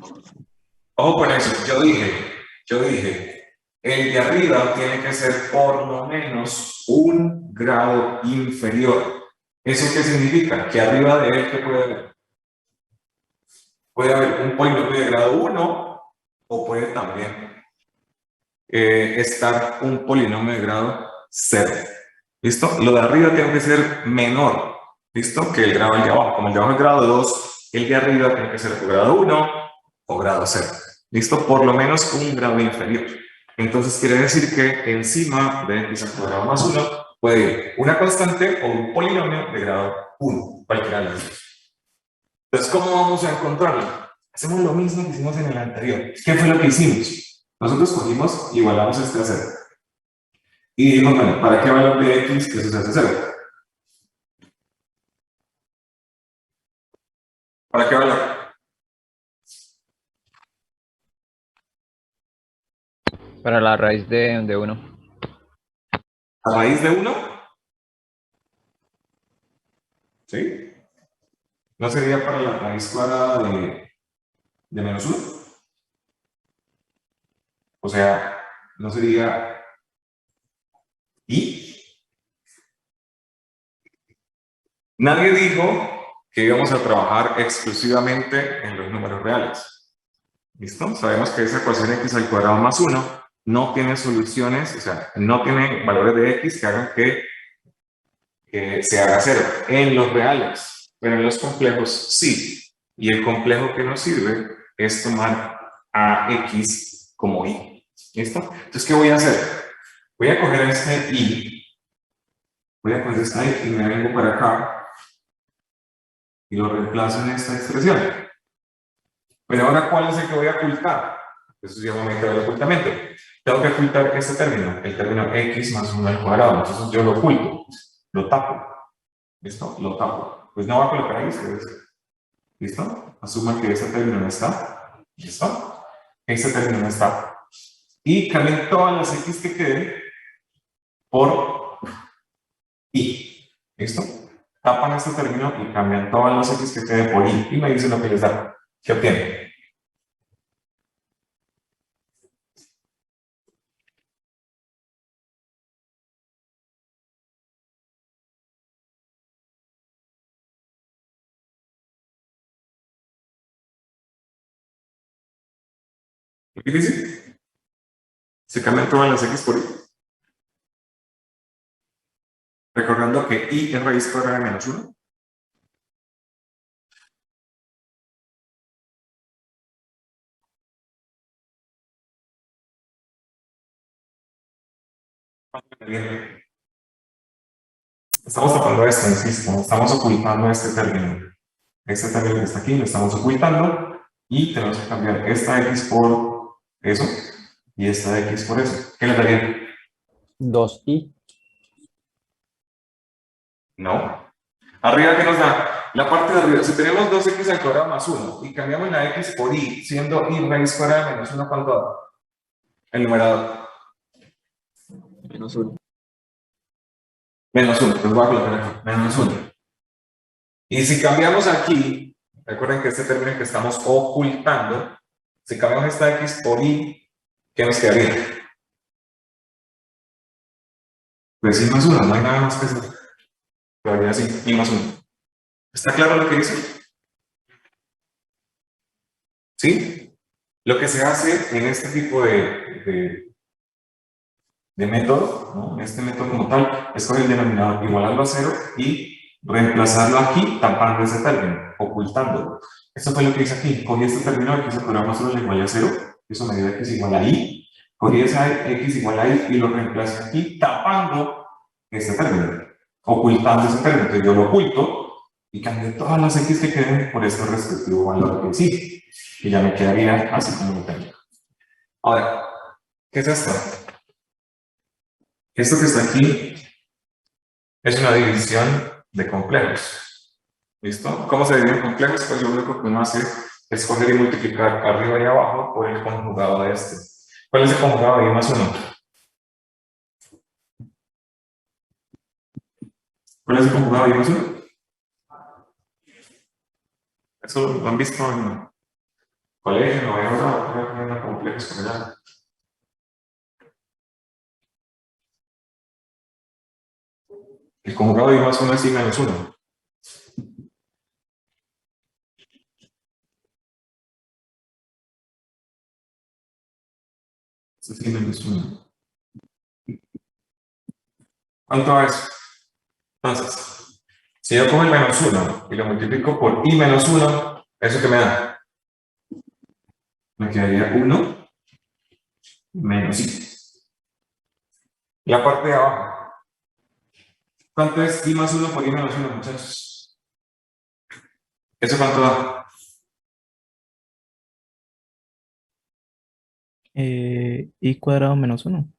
Ojo con eso. Yo dije, el de arriba tiene que ser por lo menos un grado inferior. ¿Eso qué significa? Que arriba de él, ¿qué puede haber? Puede haber un polinomio de grado 1 o puede también estar un polinomio de grado 0. ¿Listo? Lo de arriba tiene que ser menor, ¿listo? Que el grado de abajo. Como el de abajo es grado 2, el de arriba tiene que ser o grado 1 o grado 0. ¿Listo? Por lo menos un grado inferior. Entonces quiere decir que encima de x al cuadrado más 1 puede ir una constante o un polinomio de grado 1, cualquiera de las dos. Entonces, ¿cómo vamos a encontrarlo? Hacemos lo mismo que hicimos en el anterior. ¿Qué fue lo que hicimos? Nosotros cogimos y igualamos este a 0. Y dijimos, bueno, ¿para qué valor de x que eso se hace 0? ¿Para qué valor? Para la raíz de 1. ¿A raíz de 1? ¿Sí? ¿No sería para la raíz cuadrada de menos 1? O sea, ¿no sería y? Nadie dijo que íbamos a trabajar exclusivamente en los números reales. ¿Listo? Sabemos que esa ecuación x al cuadrado más 1 no tiene soluciones, o sea, no tiene valores de x que hagan que se haga 0 en los reales, pero en los complejos sí. Y el complejo que nos sirve es tomar a x como y. ¿Listo? Entonces, ¿qué voy a hacer? Voy a coger este y, voy a coger este y me vengo para acá y lo reemplazo en esta expresión. Pero ahora, ¿cuál es el que voy a ocultar? Eso se llama método de ocultamiento. Tengo que ocultar este término, el término x más 1 al cuadrado. Entonces yo lo oculto, lo tapo. ¿Listo? Lo tapo. Pues no va a colocar ahí, ustedes. ¿Listo? Asuman que este término no está. ¿Listo? Este término no está. Y cambien todas las x que queden por y. ¿Listo? Tapan este término y cambian todas las x que queden por y. Y me dicen lo que les da. ¿Qué obtienen? difícil? Se cambian todas las x por y. Recordando que y es raíz cuadrada de menos 1. Estamos tapando esto, insisto, estamos ocultando este término. Este término que está aquí lo estamos ocultando y tenemos que cambiar esta x por eso y esta x por eso. ¿Qué le daría? 2i. No. Arriba, ¿qué nos da? La parte de arriba, si tenemos 2x al cuadrado más 1 y cambiamos la x por y, siendo y raíz cuadrada de menos 1, ¿cuánto da? El numerador. Menos 1. Menos 1, entonces voy a colocar aquí, menos 1. Y si cambiamos aquí, recuerden que este término que estamos ocultando, si cambiamos esta x por y, ¿qué nos quedaría? Pues y más 1, no hay nada más que hacer. Quedaría así, y más 1. ¿Está claro lo que dice? ¿Sí? Lo que se hace en este tipo de método, ¿no? Este método como tal, es con el denominador igualarlo a 0 y reemplazarlo aquí tapando ese término, ocultándolo. Eso fue lo que hice aquí. Cogí este término x al cuadrado más 1 le igual a 0, eso me dio x igual a y. Cogí esa x igual a y y lo reemplacé aquí tapando este término, ocultando ese término. Entonces yo lo oculto y cambié todas las x que queden por este respectivo valor que sí. Y ya me quedaría así como lo tengo. Ahora, ¿qué es esto? Esto que está aquí es una división de complejos. ¿Listo? ¿Cómo se dividen complejos? Pues lo único que uno hace es coger y multiplicar arriba y abajo por el conjugado de este. ¿Cuál es el conjugado de y más 1? ¿Cuál es el conjugado de y más 1? Eso lo han visto en colegio, no hay ahora complejos por allá. El conjugado de y más 1 es y menos 1. Eso es y menos 1. ¿Cuánto es? Entonces, si yo cojo el menos 1 y lo multiplico por y menos 1, ¿eso qué me da? Me quedaría 1 menos y. La parte de abajo. ¿Cuánto es y más 1 por y menos 1, muchachos? ¿Eso cuánto da? Y cuadrado menos 1.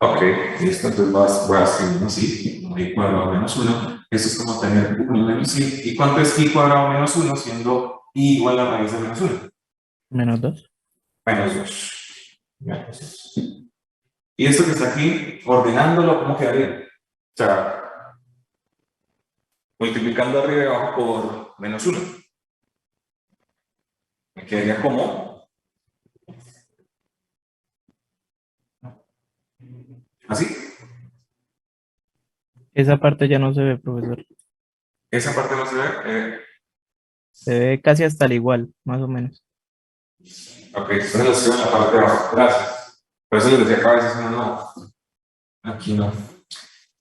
Ok, listo, entonces voy a escribirlo así, y cuadrado menos 1, eso es como tener 1 menos y. ¿Y cuánto es y cuadrado menos 1 siendo y igual a raíz de menos 1? Menos 2. Menos 2. Menos 2. Y esto que está aquí, ordenándolo, ¿cómo quedaría? O sea, multiplicando arriba y abajo por menos 1. Me quedaría como así. Esa parte ya no se ve, profesor. Esa parte no se ve. Se ve casi hasta el igual, más o menos. Ok, entonces lo escribo en la parte de abajo. Gracias. Por eso les decía que a veces uno no. Aquí no.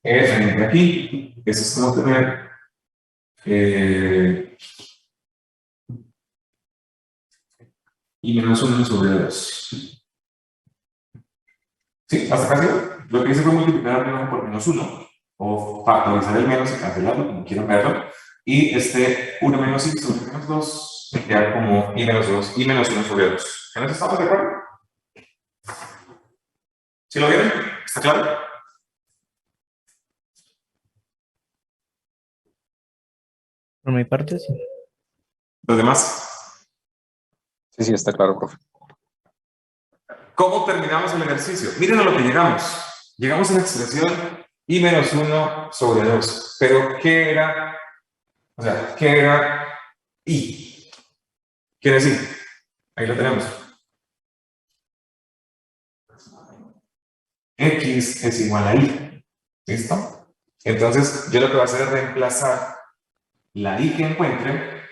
Frente aquí. Eso es como tener. Y menos 1 sobre 2. ¿Sí? ¿Hasta casi? Lo que hice fue multiplicar el menos por menos 1. O factorizar el menos y cancelarlo, como quieran verlo. Y este 1 menos y sobre menos 2 me queda como y menos 2 y menos 1 sobre 2. ¿En eso estamos de acuerdo? ¿Sí lo vieron? ¿Está claro? Por mi parte, sí. ¿Los demás? Sí, sí, está claro, profe. ¿Cómo terminamos el ejercicio? Miren a lo que llegamos. Llegamos a la expresión y menos 1 sobre 2. Pero, ¿qué era? O sea, ¿qué era y? Quiere decir, ahí lo tenemos. X es igual a y. ¿Listo? Entonces, yo lo que voy a hacer es reemplazar la y que encuentre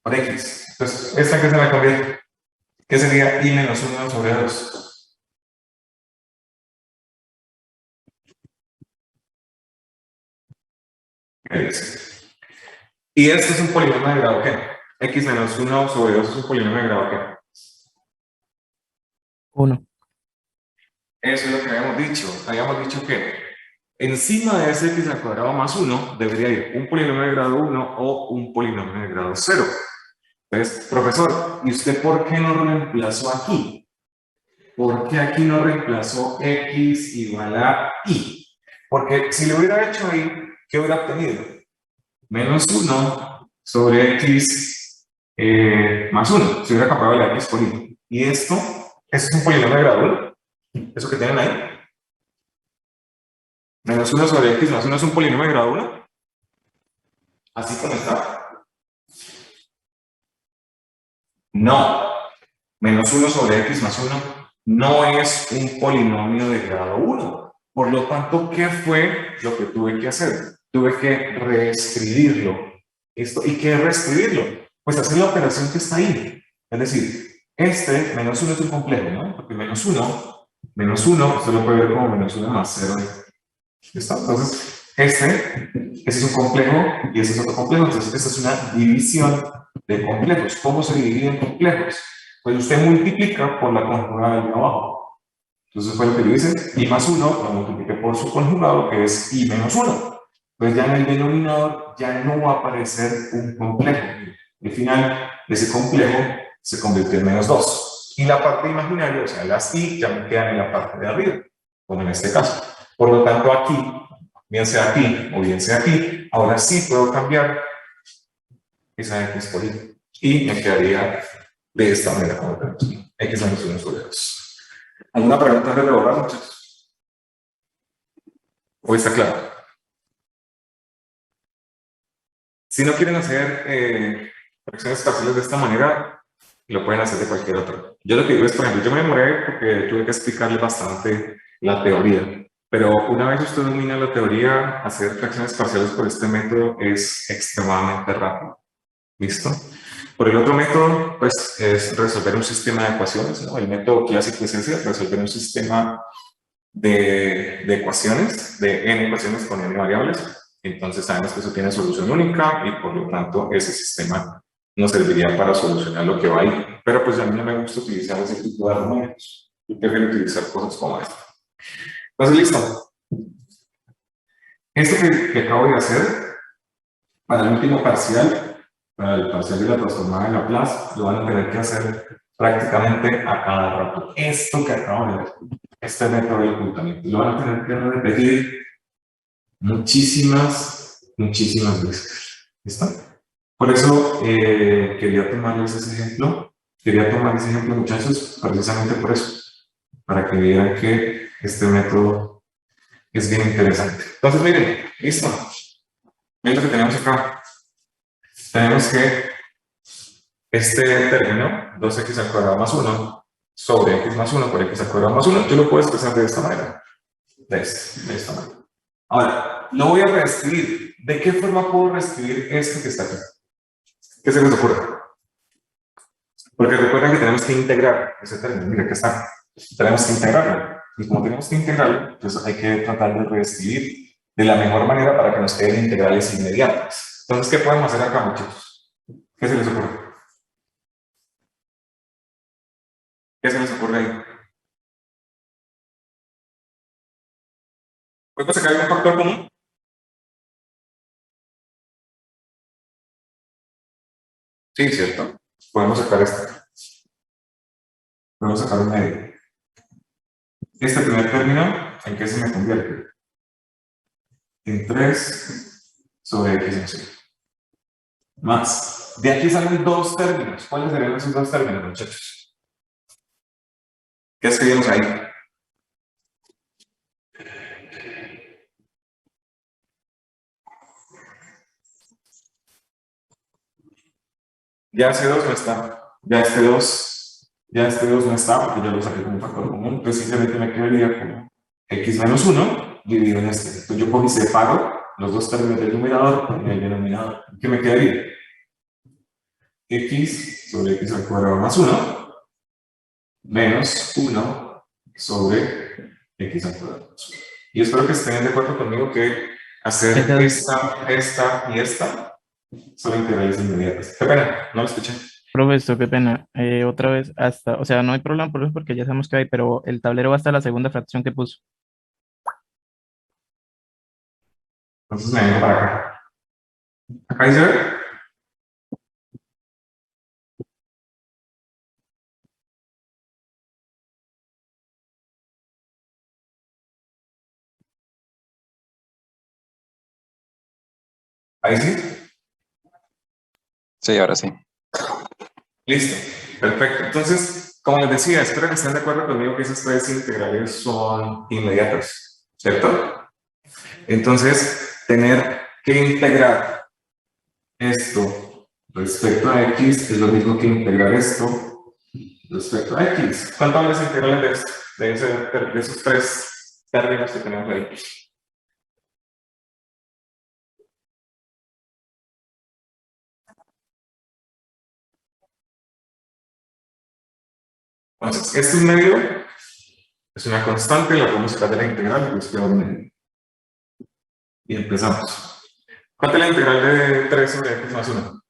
por x. Entonces, ¿esta que se me convierte? ¿Qué sería I menos 1 sobre 2? ¿Qué dice? Y este es un polinomio de grado ¿qué? X menos 1 sobre 2 es un polinomio de grado ¿qué? 1. Eso es lo que habíamos dicho. Habíamos dicho que encima de ese x al cuadrado más 1 debería ir un polinomio de grado 1 o un polinomio de grado 0. Entonces, profesor, ¿y usted por qué no reemplazó aquí? ¿Por qué aquí no reemplazó x igual a y? Porque si lo hubiera hecho ahí, ¿qué hubiera obtenido? Menos 1 sobre x más 1. Se hubiera cambiado la x por y. Y esto es un polinomio de grado 1. Eso que tienen ahí. Menos 1 sobre x más 1 es un polinomio de grado 1. Así como está. No. Menos 1 sobre x más 1 no es un polinomio de grado 1. Por lo tanto, ¿qué fue lo que tuve que hacer? Tuve que reescribirlo. ¿Y qué es reescribirlo? Pues hacer la operación que está ahí. Es decir, este menos 1 es un complejo, ¿no? Porque menos 1, usted lo puede ver como menos 1 más 0. ¿Listo? Entonces, ese es un complejo y ese es otro complejo. Entonces, esta es una división de complejos. ¿Cómo se dividen complejos? Pues usted multiplica por la conjugada del de abajo. Entonces fue lo que yo hice. I más 1 lo multipliqué por su conjugado, que es I menos 1. Pues ya en el denominador ya no va a aparecer un complejo. Al final de ese complejo se convirtió en menos 2. Y la parte imaginaria, o sea, las I, ya me quedan en la parte de arriba, como en este caso. Por lo tanto, aquí, bien sea aquí o bien sea aquí, ahora sí puedo cambiar esa x por y. Y me quedaría de esta manera, como tenemos aquí. X menos 1 sobre 2. ¿Alguna pregunta antes de borrar, muchachos? ¿O está claro? Si no quieren hacer fracciones parciales de esta manera, lo pueden hacer de cualquier otro. Yo lo que digo es, por ejemplo, yo me demoré porque tuve que explicarles bastante la teoría. Pero una vez usted domina la teoría, hacer fracciones parciales por este método es extremadamente rápido. ¿Listo? Por el otro método, pues, es resolver un sistema de ecuaciones, ¿no? El método clásico es ese, resolver un sistema de ecuaciones, de n ecuaciones con n variables. Entonces sabemos que eso tiene solución única y por lo tanto ese sistema nos serviría para solucionar lo que va ahí. Pero pues a mí no me gusta utilizar ese tipo de argumentos. Yo prefiero utilizar cosas como esta. Entonces, listo. Esto que acabo de hacer, para el último parcial, para el parcial de la transformada de Laplace, lo van a tener que hacer prácticamente a cada rato. Esto que acabo de ver, este método de ocultamiento, lo van a tener que repetir muchísimas veces. ¿Listo? Por eso quería tomarles ese ejemplo. Quería tomar ese ejemplo, muchachos, precisamente por eso, para que vieran que este método es bien interesante. Entonces, miren, listo. Miren lo que tenemos acá. Tenemos que este término, 2x al cuadrado más 1, sobre x más 1 por x al cuadrado más 1, yo lo puedo expresar de esta manera. De esta manera. Ahora, lo voy a reescribir. ¿De qué forma puedo reescribir esto que está aquí? ¿Qué se les ocurre? Porque recuerden que tenemos que integrar ese término. Mira, que está. Tenemos que integrarlo. Y como tenemos que integrarlo, pues hay que tratar de reescribir de la mejor manera para que nos queden integrales inmediatas. Entonces, ¿qué podemos hacer acá, muchachos? ¿Qué se les ocurre? ¿Qué se les ocurre ahí? ¿Podemos sacar un factor común? Sí, cierto. Podemos sacar este. Podemos sacar un medio. Este primer término, ¿en qué se me convierte? En 3 sobre x en 0. Más. De aquí salen dos términos. ¿Cuáles serían esos dos términos, muchachos? ¿Qué escribimos ahí? Ya ese 2 no está. Ya este 2 no está porque ya lo saqué como un factor común. Entonces simplemente me quedaría como x menos 1 dividido en este. Entonces yo cojo y separo los dos términos del numerador en el denominador. ¿Qué me quedaría? X sobre x al cuadrado más 1 menos 1 sobre x al cuadrado. Y espero que estén de acuerdo conmigo que hacer esta y esta son integrales inmediatas. Qué pena, no lo escuché. Profesor, qué pena. Otra vez hasta, o sea, no hay problema por eso porque ya sabemos que hay, pero el tablero va hasta la segunda fracción que puso. Entonces me vengo para acá. Acá dice, ahí sí. Sí, ahora sí. Listo, perfecto. Entonces, como les decía, espero que estén de acuerdo conmigo que esas tres integrales son inmediatas, ¿cierto? Entonces, tener que integrar esto respecto a x es lo mismo que integrar esto respecto a x. ¿Cuánto vale esa integral de esto? De esos tres términos que tenemos ahí. Entonces, este es medio, es una constante, la podemos sacar de la integral, pues queda un medio. Y empezamos. ¿Cuánto es la integral de 3 sobre x más 1?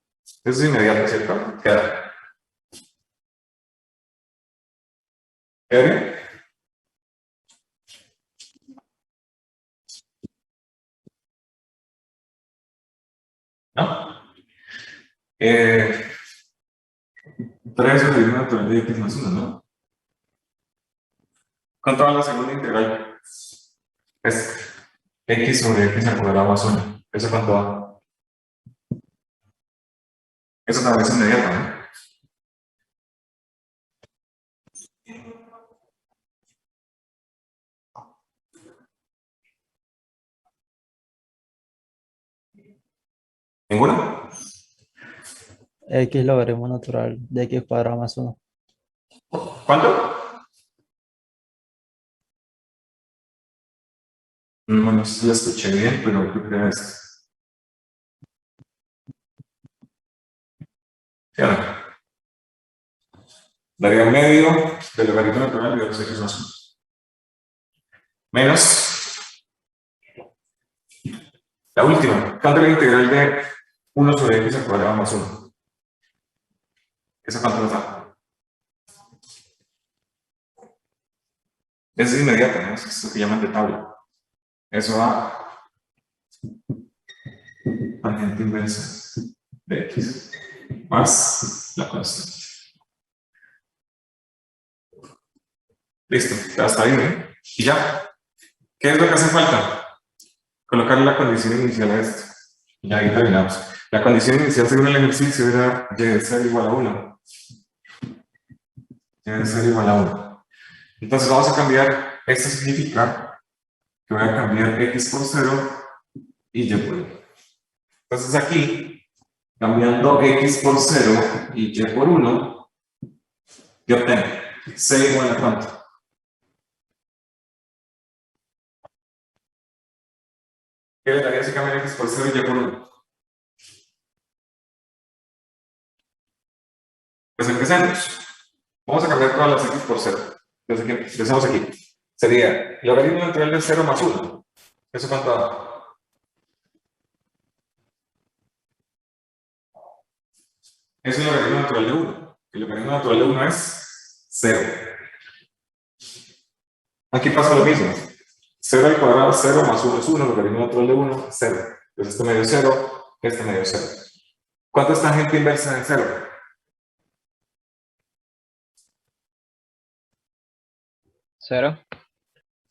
Eso es inmediato, ¿cierto? Queda. ¿Queda bien? ¿No? 3 sobre 1 natural de x más 1, ¿no? ¿Cuánto va la segunda integral? Es x sobre x al cuadrado más 1. ¿Eso cuánto va? Eso también es inmediato, ¿no? ¿Ninguno? X logaritmo natural de x cuadrado más 1. ¿Cuánto? No sé si lo escuché bien, pero creo que es. ¿Sí o no? Daría medio del logaritmo natural de 2x más 1. Menos la última. ¿Cuánto es la integral de 1 sobre x al cuadrado más 1? ¿Esa cuánto nos da? Eso es inmediato, ¿no? Es lo que llaman de tabla. Eso va tangente inversa de x más la constante. Listo, hasta ahí, ¿no? Y ya. ¿Qué es lo que hace falta? Colocarle la condición inicial a esto. Y ahí terminamos. La condición inicial según el ejercicio era y de ser igual a 1. Y de ser igual a 1. Entonces vamos a cambiar, esto significa que voy a cambiar x por 0 y y por 1. Entonces aquí, cambiando x por 0 y y por 1, yo obtengo c igual a cuánto. ¿Qué le daría si cambiar x por 0 y y por 1? Pues empecemos. Vamos a cambiar todas las x por 0. Entonces aquí, empezamos aquí. Sería logaritmo natural de 0 más 1. ¿Eso cuánto da? Es el logaritmo natural de 1. El logaritmo natural de 1 es 0. Aquí pasa lo mismo. 0 al cuadrado, 0 más 1 es 1. Logaritmo natural de 1, 0. Entonces este medio 0, este medio 0. ¿Cuánto es tangente inversa de 0? 0.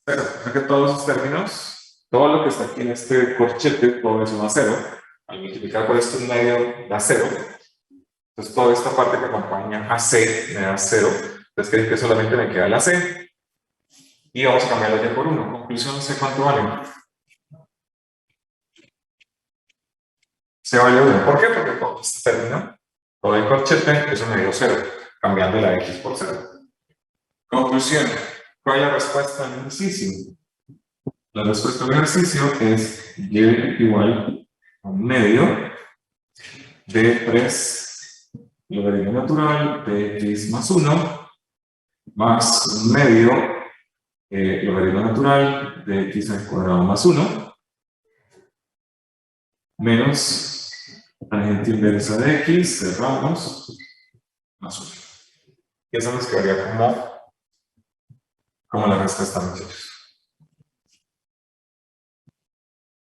0. O sea que todos esos términos, todo lo que está aquí en este corchete, todo eso da 0. Al multiplicar por esto un medio da 0. Entonces toda esta parte que acompaña a C me da 0. Entonces quiere decir que solamente me queda la C. Y vamos a cambiar la y por 1. Conclusión, C cuánto vale. C vale 1. ¿Por qué? Porque todo este término, todo el corchete, eso me dio 0. Cambiando la x por 0. Conclusión. ¿Cuál es la respuesta al ejercicio? La respuesta al ejercicio es y igual a un medio de 3 logaritmo natural de x más 1 más un medio logaritmo natural de x al cuadrado más 1 menos tangente inversa de x, cerramos, más 1. Y eso nos quedaría como la respuesta, muchachos.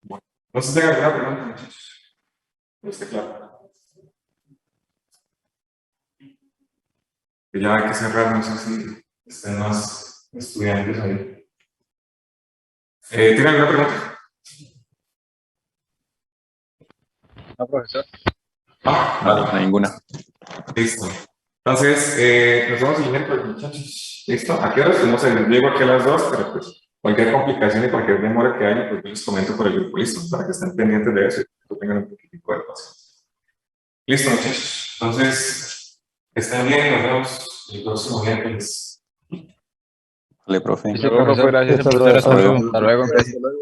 Bueno, no sé si tengan alguna pregunta, muchachos. ¿No está claro? Que ya hay que cerrar, no sé si estén más estudiantes ahí. ¿Tienen alguna pregunta? No, profesor. Vale. Ninguna. Listo. Entonces, nos vemos el miércoles, muchachos. ¿Listo? ¿A qué horas? No sé, les llego aquí a las 2, pero pues cualquier complicación y cualquier demora que haya, pues yo les comento por el grupo, listo, para que estén pendientes de eso y que tengan un poquitico de paciencia. Listo, muchachos. Entonces, estén bien, nos vemos el próximo miércoles. Vale, profe. Listo, profesor. Gracias, Listo, profesor. Hasta profesor. luego. Hasta luego.